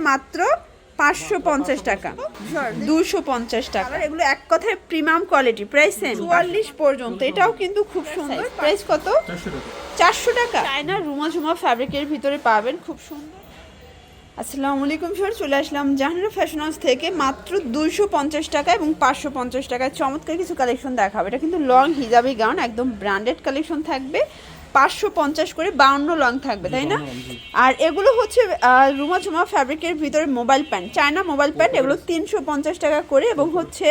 মাত্র 550 টাকা, 250 টাকা। এগুলো এক কথায় প্রিমিয়াম কোয়ালিটি, প্রাইস সেম 44 পর্যন্ত। এটাও কিন্তু খুব সুন্দর। প্রাইস কত? 400 টাকা। চায়না রুমা ঝুমা ফ্যাব্রিকের ভিতরে পাবেন, খুব সুন্দর। আসসালামু আলাইকুম স্যার, চলে আসলাম জাহানারা ফ্যাশন হাউস থেকে। মাত্র 250 টাকা এবং 550 টাকায় চমৎকার কিছু কালেকশন দেখাবে। এটা কিন্তু লং হিজাবি গাউন, একদম ব্র্যান্ডেড কালেকশন থাকবে। 550 করে 52 লং থাকবে, তাই না? আর এগুলো হচ্ছে রুমা ঝুমা ফ্যাব্রিকের ভিতরে mobile pant, China mobile pant. এগুলো 350 টাকা করে এবং হচ্ছে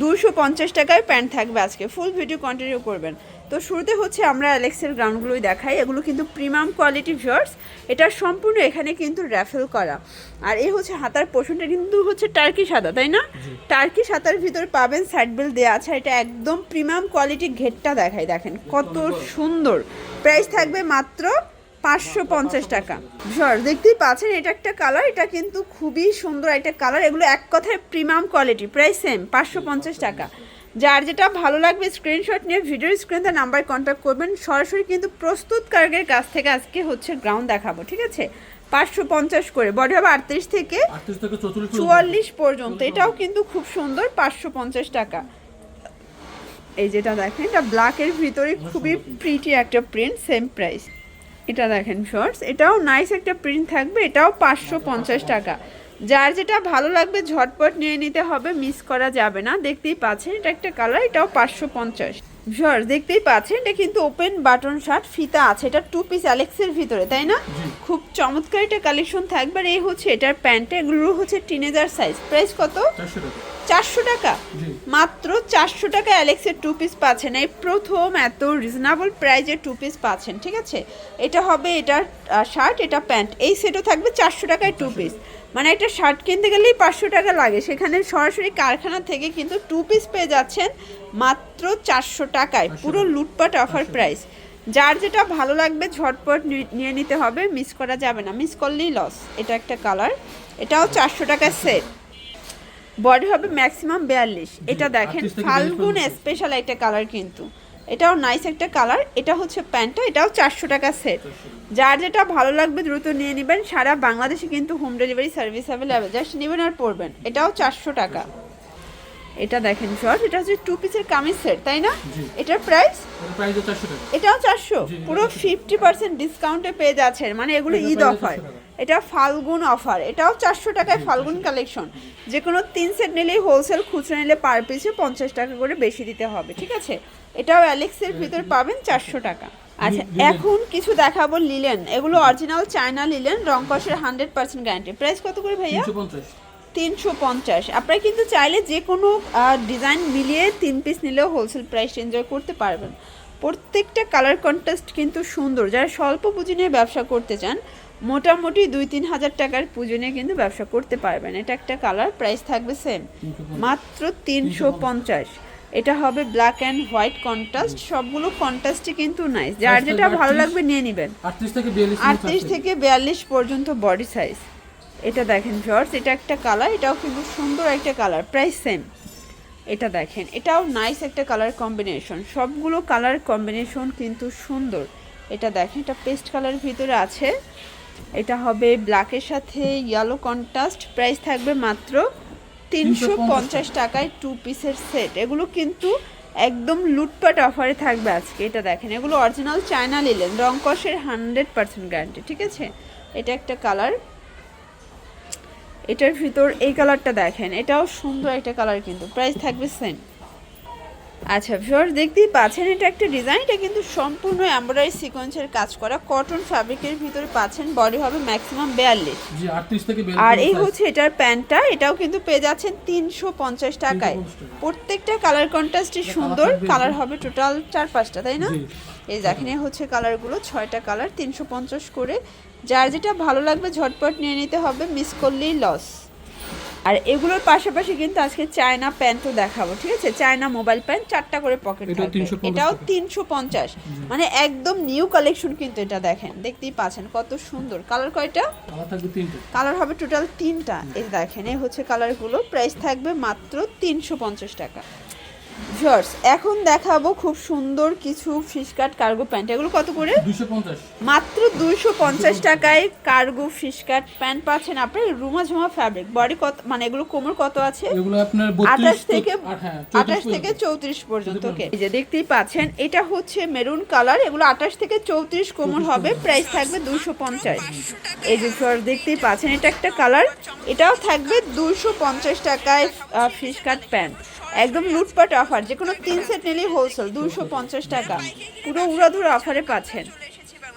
250 টাকায় প্যান্ট থাকবে। আজকে ফুল ভিডিও কন্টিনিউ করবেন। তো শুরুতে হচ্ছে আমরা অ্যালেক্সের গ্রাউন্ডগুলোই দেখাই। এগুলো কিন্তু প্রিমিয়াম কোয়ালিটি ভিউয়ার্স। এটা সম্পূর্ণ এখানে কিন্তু র্যাফেল করা। আর এই হচ্ছে হাতার পোর্শনটা কিন্তু হচ্ছে টার্কি সাদা, তাই না? টার্কি সাদার ভিতর পাবেন সাইড বেল্ট দেওয়া আছে। এটা একদম প্রিমিয়াম কোয়ালিটি। ঘেরটা দেখাই, দেখেন কত সুন্দর। প্রাইস থাকবে মাত্র 550 টাকা। ভিউয়ার্স দেখতেই পাচ্ছেন, এটা একটা কালার, এটা কিন্তু খুবই সুন্দর একটা কালার। এগুলো এক কথায় প্রিমিয়াম কোয়ালিটি, প্রাইস সেম 550 টাকা। যার যেটা ভালো লাগবে স্ক্রিনশট নিয়ে ভিডিওর স্ক্রিনে নাম্বার কন্ট্যাক্ট করবেন। সরাসরি কিন্তু প্রস্তুতকারকের কাছ থেকে আজকে হচ্ছে গ্রাউন্ড দেখাবো, ঠিক আছে? 550 করে, বডি হবে 38 থেকে 44 পর্যন্ত। এটাও কিন্তু খুব সুন্দর, 550 টাকা। এই যেটা দেখেন, এটা ব্ল্যাকের ভিতরে খুবই প্রিটি একটা প্রিন্ট, সেম প্রাইস। এটা দেখেন শর্টস, এটাও নাইস একটা প্রিন্ট থাকবে। এটাও 550 টাকা। যার যেটা ভালো লাগবে ঝটপট নিয়ে নিতে হবে, মিস করা যাবে না। দেখতেই পাচ্ছেন এটা একটা কালার, এটাও 550। শর্টস দেখতেই পাচ্ছেন, এটা কিন্তু ওপেন বাটন শার্ট, ফিতা আছে। এটা 2 পিস অ্যালেক্সের ভিতরে, তাই না? খুব চমৎকার একটা কালেকশন থাকবে। আর এই হচ্ছে এটার প্যান্টটা, এগুলো হচ্ছে টিনেজার সাইজ। প্রাইস কত? 400 টাকা। মাত্র 400 টাকা অ্যালেক্সের 2 পিস পাচ্ছেন। এই প্রথম এত রিজনেবল প্রাইজে 2 পিস পাচ্ছেন, ঠিক আছে? এটা হবে এটার শার্ট, এটা প্যান্ট। এই সেটও থাকবে 400 টাকায় 2 পিস। মানে একটা শার্ট কিনতে গেলেই 500 টাকা লাগে, সেখানে সরাসরি কারখানা থেকে কিন্তু 2 পিস পেয়ে যাচ্ছেন মাত্র 400 টাকায়। পুরো লুটপাট অফার প্রাইস। যার যেটা ভালো লাগবে ঝটপট নিয়ে নিতে হবে, মিস করা যাবে না। মিস করলেই লস। এটা একটা কালার, এটাও 400 টাকার সেট। বডি হবে ম্যাক্সিমাম 42। এটা দেখেন ফাল্গুন স্পেশাল একটা কালার, কিন্তু এটাও নাইস একটা কালার। এটা হচ্ছে প্যান্টটা, এটাও 400 টাকা সেট। যার যেটা ভালো লাগবে দ্রুত নিয়ে নেবেন। সারা বাংলাদেশে কিন্তু home delivery service available, just নেবেন আর পড়বেন। এটাও 400 টাকা। এটা দেখেন শর্ট, এটা হচ্ছে 2 পিসের কামিজ সেট, তাই না? এটার প্রাইস? এটাও 400। পুরো 50% ডিসকাউন্টে পেয়ে যাচ্ছেন, মানে এগুলো ঈদ অফার। এটা ফাল্গুন অফার। এটাও 400 টাকায় ফাল্গুন কালেকশন। যে কোনো 3 সেট নিলেই হোলসেল, খুচরা নিলে পার পিসে 50 টাকা করে বেশি দিতে হবে, ঠিক আছে? এটাও অ্যালেক্সের ভিতর পাবেন 400 টাকা। আচ্ছা, এখন কিছু দেখাবো লিলেন। এগুলো অরিজিনাল চায়না লিলেন, রং কষের 100% গ্যারান্টি। প্রাইস কত করে ভাইয়া? 350। আপনারা কিন্তু চাইলে যে কোনো ডিজাইন মিলিয়ে 3 পিস নিলেও হোলসেল প্রাইস এনজয় করতে পারবেন। প্রত্যেকটা কালার কন্ট্রাস্ট কিন্তু সুন্দর। যারা স্বল্প পুঁজি নিয়ে ব্যবসা করতে চান, মোটামুটি 2-3 হাজার টাকার পুঁজি নিয়ে কিন্তু ব্যবসা করতে পারবেন। এটা একটা কালার, প্রাইস থাকবে সেম মাত্র 350। এটা হবে ব্ল্যাক অ্যান্ড হোয়াইট কন্ট্রাস্ট। সবগুলো কন্ট্রাস্টই কিন্তু নাইস। যার যেটা ভালো লাগবে নিয়ে নেবেন। 38 থেকে 42 পর্যন্ত বডি সাইজ। এটা দেখেন শর্টস, এটা একটা কালার, এটাও কিন্তু সুন্দর একটা কালার, প্রাইস সেম। এটা দেখেন, এটাও নাইস একটা কালার কম্বিনেশন। সবগুলো কালার কম্বিনেশন কিন্তু সুন্দর। এটা দেখেন, এটা পেস্ট কালার ভিতরে আছে। এটা হবে ব্ল্যাকের সাথে ইয়েলো কন্ট্রাস্ট। প্রাইস থাকবে মাত্র 350 টাকায় 2 পিসের সেট। এগুলো কিন্তু একদম লুটপাট অফারে থাকবে আজকে। এটা দেখেন, এগুলো অরিজিনাল চায়না লিলেন, রং কষের 100% গ্যারান্টি, ঠিক আছে? এটা একটা কালার, এটার ভিতর এই কালারটা দেখেন, এটাও সুন্দর একটা কালার, কিন্তু প্রাইস থাকবে সেম। আচ্ছা ভিউয়ার্স দেখতেই পাচ্ছেন, এটা একটা ডিজাইন। এটা কিন্তু সম্পূর্ণ এমব্রয়ডারি সিকোয়েন্সের কাজ করা, কটন ফ্যাব্রিকের ভিতরে পাচ্ছেন। বডি হবে ম্যাক্সিমাম 42। আর এই হচ্ছে এটার প্যান্টটা, এটাও কিন্তু পেয়ে যাচ্ছেন 350 টাকায়। প্রত্যেকটা কালার কন্ট্রাস্টই সুন্দর। কালার হবে টোটাল 4-5টা, তাই না? এই দেখেন, এই হচ্ছে কালারগুলো, 6টা কালার, 350 করে। যার যেটা ভালো লাগবে ঝটপট নিয়ে নিতে হবে, মিস করলেই লস। আর এগুলোর পাশাপাশি কিন্তু আজকে চায়না প্যান্টও দেখাবো, ঠিক আছে? চায়না মোবাইল প্যান্ট, 4টা করে পকেট থাকবে। এটাও 350। মানে একদম নিউ কালেকশন কিন্তু। এটা দেখেন, দেখতেই পাচ্ছেন কত সুন্দর। কালার কয়টা? কালার হবে টোটাল 3টা। এই দেখেন, এই হচ্ছে কালারগুলো। প্রাইস থাকবে মাত্র 350 টাকা। ভিউয়ার্স এখন দেখাবো খুব সুন্দর কিছু ফিশ কাট কার্গো প্যান্ট। এগুলো কত করে? 250 মাত্র 250 টাকায় কার্গো ফিশ কাট প্যান্ট পাচ্ছেন আপনি। রুমা ঝুমা ফ্যাব্রিক। বডি কত, মানে এগুলো কোমর কত আছে? এগুলো আপনার 28 থেকে 34 থেকে 34 পর্যন্ত। ওকে, এই যে দেখতেই পাচ্ছেন এটা হচ্ছে মেরুন কালার। এগুলো 28 থেকে 34 কোমর হবে। প্রাইস থাকবে 250। এই যে ভিউয়ার্স দেখতেই পাচ্ছেন এটা একটা কালার, এটাও থাকবে 250 টাকায় ফিশ কাট প্যান্ট। একদম লুটপাট অফার, যে কোনো 3 সেট নিলেই হোলসেল 250 টাকা, পুরো উড়াধুরা অফারে পাচ্ছেন।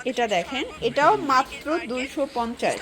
এটা দেখেন, এটাও মাত্র 250।